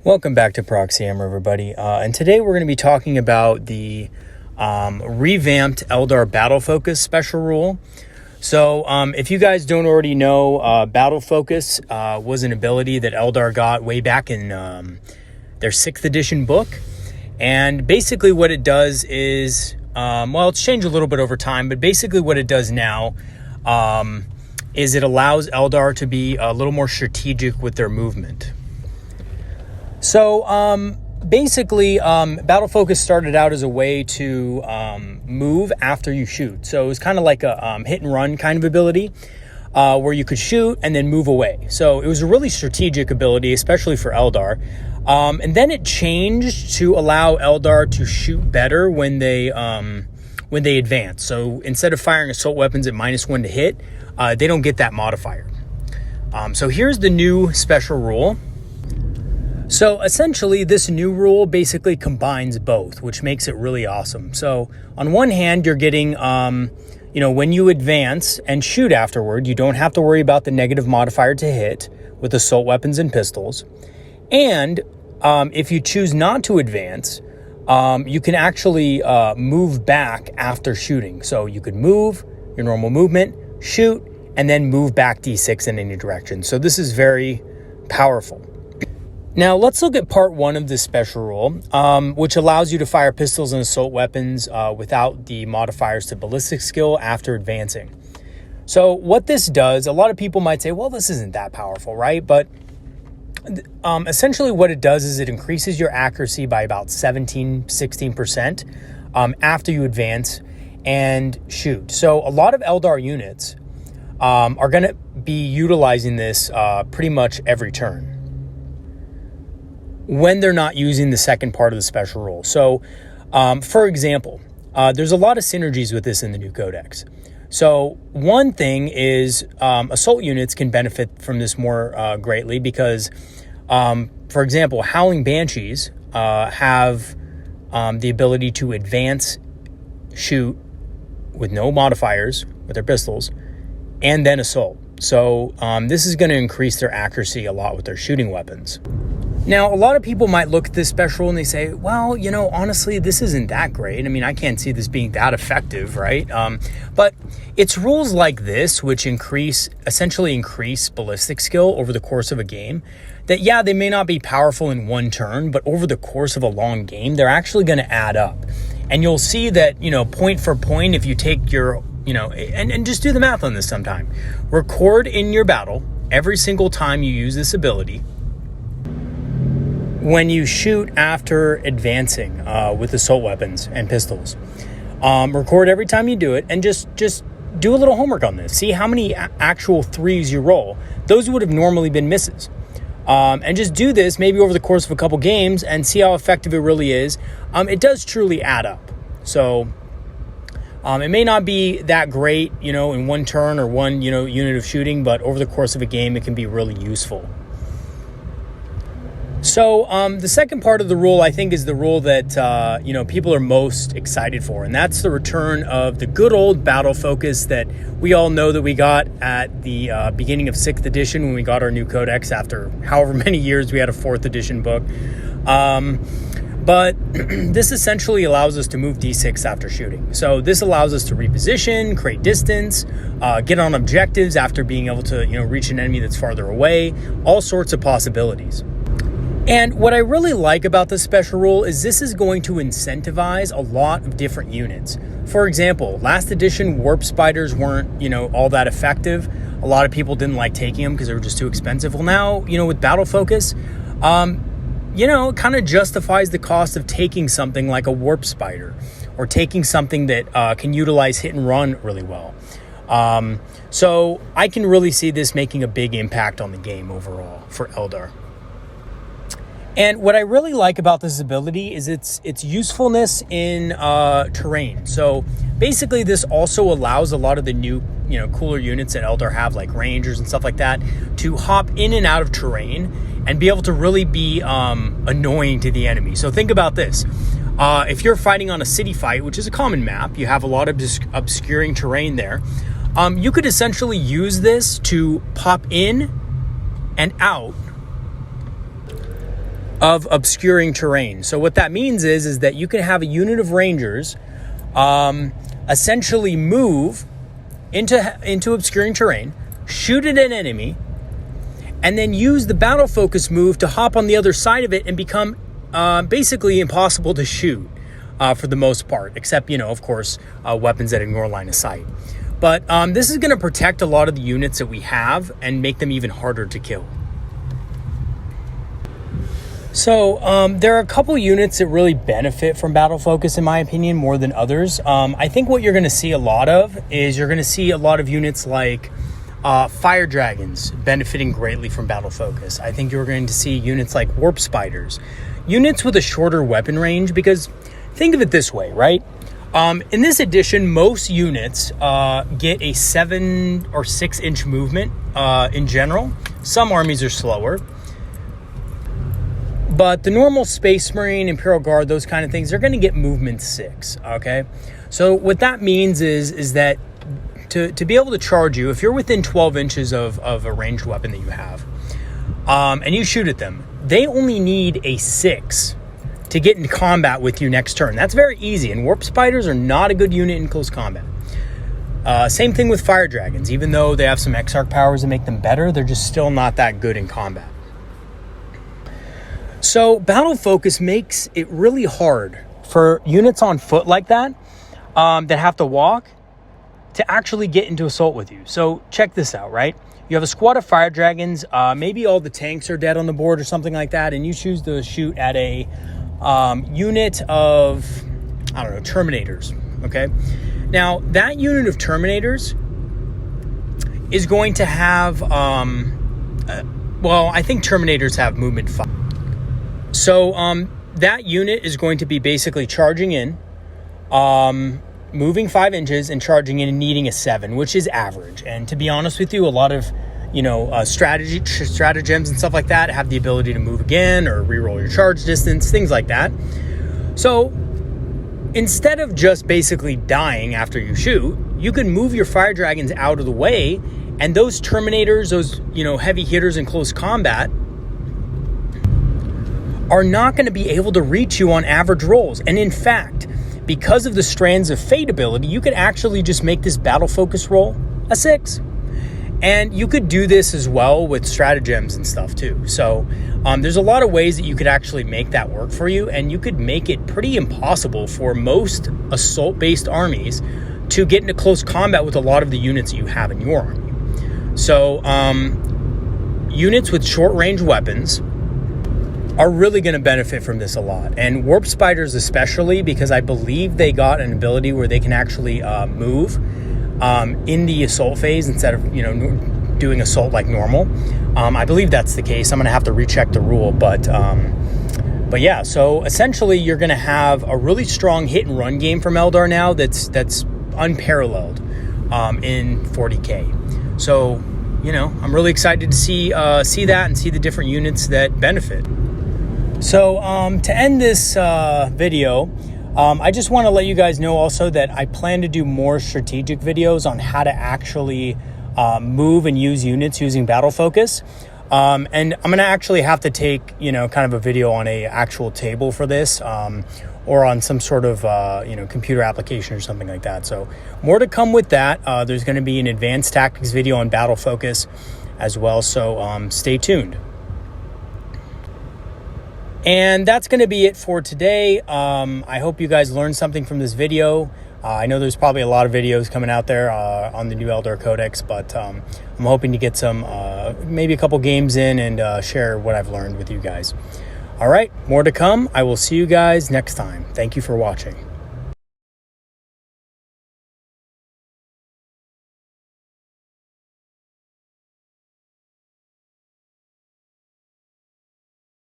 Welcome back to Proxy Hammer, everybody. And today we're going to be talking about the revamped Eldar Battle Focus special rule. So if you guys don't already know, Battle Focus was an ability that Eldar got way back in their 6th edition book. And basically what it does is, it's changed a little bit over time, but basically what it does now is it allows Eldar to be a little more strategic with their movement. So basically, Battle Focus started out as a way to move after you shoot. So it was kind of like a hit and run kind of ability where you could shoot and then move away. So it was a really strategic ability, especially for Eldar. And then it changed to allow Eldar to shoot better when they advance. So instead of firing assault weapons at -1 to hit, they don't get that modifier. So here's the new special rule. So essentially, this new rule basically combines both, which makes it really awesome. So on one hand, you're getting, when you advance and shoot afterward, you don't have to worry about the negative modifier to hit with assault weapons and pistols. And if you choose not to advance, you can actually move back after shooting. So you could move your normal movement, shoot, and then move back D6 in any direction. So this is very powerful. Now, let's look at part 1 of this special rule, which allows you to fire pistols and assault weapons without the modifiers to ballistic skill after advancing. So what this does, a lot of people might say, well, this isn't that powerful, right? But essentially what it does is it increases your accuracy by about 16% after you advance and shoot. So a lot of Eldar units are going to be utilizing this pretty much every turn when they're not using the second part of the special rule. So, for example, there's a lot of synergies with this in the new codex. So one thing is assault units can benefit from this more greatly because, for example, Howling Banshees have the ability to advance, shoot with no modifiers with their pistols, and then assault. So this is going to increase their accuracy a lot with their shooting weapons. Now, a lot of people might look at this special and they say, well, honestly, this isn't that great. I mean, I can't see this being that effective, right? But it's rules like this, which essentially increase ballistic skill over the course of a game, that, yeah, they may not be powerful in one turn, but over the course of a long game, they're actually going to add up. And you'll see that, point for point, if you take your, and just do the math on this sometime. Record in your battle every single time you use this ability. When you shoot after advancing with assault weapons and pistols, record every time you do it, and just do a little homework on this. See how many actual 3s you roll. Those would have normally been misses. And just do this maybe over the course of a couple games and see how effective it really is. It does truly add up. So it may not be that great, in one turn or one, unit of shooting, but over the course of a game, it can be really useful. So the second part of the rule, I think, is the rule that, people are most excited for. And that's the return of the good old Battle Focus that we all know that we got at the beginning of 6th edition when we got our new codex after however many years we had a 4th edition book. But this essentially allows us to move D6 after shooting. So this allows us to reposition, create distance, get on objectives after being able to, reach an enemy that's farther away, all sorts of possibilities. And what I really like about this special rule is this is going to incentivize a lot of different units. For example, last edition warp spiders weren't, all that effective. A lot of people didn't like taking them because they were just too expensive. Well, now, with Battle Focus, it kind of justifies the cost of taking something like a warp spider or taking something that can utilize hit and run really well. So I can really see this making a big impact on the game overall for Eldar. And what I really like about this ability is its usefulness in terrain. So basically, this also allows a lot of the new, cooler units that Eldar have, like Rangers and stuff like that, to hop in and out of terrain and be able to really be annoying to the enemy. So think about this. If you're fighting on a city fight, which is a common map, you have a lot of obscuring terrain there. You could essentially use this to pop in and out of obscuring terrain. So what that means is that you can have a unit of Rangers essentially move into obscuring terrain, shoot at an enemy, and then use the battle focus move to hop on the other side of it and become basically impossible to shoot for the most part, except, of course, weapons that ignore line of sight. But this is going to protect a lot of the units that we have and make them even harder to kill. So there are a couple units that really benefit from battle focus, in my opinion, more than others. I think what you're going to see a lot of is you're going to see a lot of units like fire dragons benefiting greatly from battle focus. I think you're going to see units like warp spiders, units with a shorter weapon range, because think of it this way, right? In this edition, most units get a 7 or 6 inch movement in general. Some armies are slower. But the normal Space Marine, Imperial Guard, those kind of things, they're going to get movement 6, okay? So what that means is that to be able to charge you, if you're within 12 inches of a ranged weapon that you have, and you shoot at them, they only need a 6 to get into combat with you next turn. That's very easy, and Warp Spiders are not a good unit in close combat. Same thing with Fire Dragons. Even though they have some Exarch powers that make them better, they're just still not that good in combat. So battle focus makes it really hard for units on foot like that that have to walk to actually get into assault with you. So check this out, right? You have a squad of fire dragons, maybe all the tanks are dead on the board or something like that, and you choose to shoot at a unit of, Terminators, okay? Now, that unit of Terminators is going to have, I think Terminators have movement 5. So that unit is going to be basically charging in, moving 5 inches and charging in and needing a 7, which is average. And to be honest with you, a lot of, stratagems and stuff like that have the ability to move again or reroll your charge distance, things like that. So instead of just basically dying after you shoot, you can move your fire dragons out of the way, and those Terminators, those, heavy hitters in close combat, are not going to be able to reach you on average rolls. And in fact, because of the Strands of Fate ability, you could actually just make this battle focus roll a 6. And you could do this as well with stratagems and stuff too. So there's a lot of ways that you could actually make that work for you, and you could make it pretty impossible for most assault-based armies to get into close combat with a lot of the units that you have in your army. So units with short-range weapons are really going to benefit from this a lot. And Warp Spiders especially, because I believe they got an ability where they can actually move in the assault phase instead of, doing assault like normal. I believe that's the case. I'm going to have to recheck the rule, but yeah, so essentially you're going to have a really strong hit and run game from Eldar now that's unparalleled in 40K. So, I'm really excited to see that and see the different units that benefit. So to end this video, I just want to let you guys know also that I plan to do more strategic videos on how to actually move and use units using battle focus. And I'm going to actually have to take, kind of a video on a actual table for this, or on some sort of, computer application or something like that. So more to come with that. There's going to be an advanced tactics video on battle focus as well. So stay tuned. And that's going to be it for today. I hope you guys learned something from this video. I know there's probably a lot of videos coming out there on the new Eldar Codex, but I'm hoping to get some, maybe a couple games in and share what I've learned with you guys. All right, more to come. I will see you guys next time. Thank you for watching.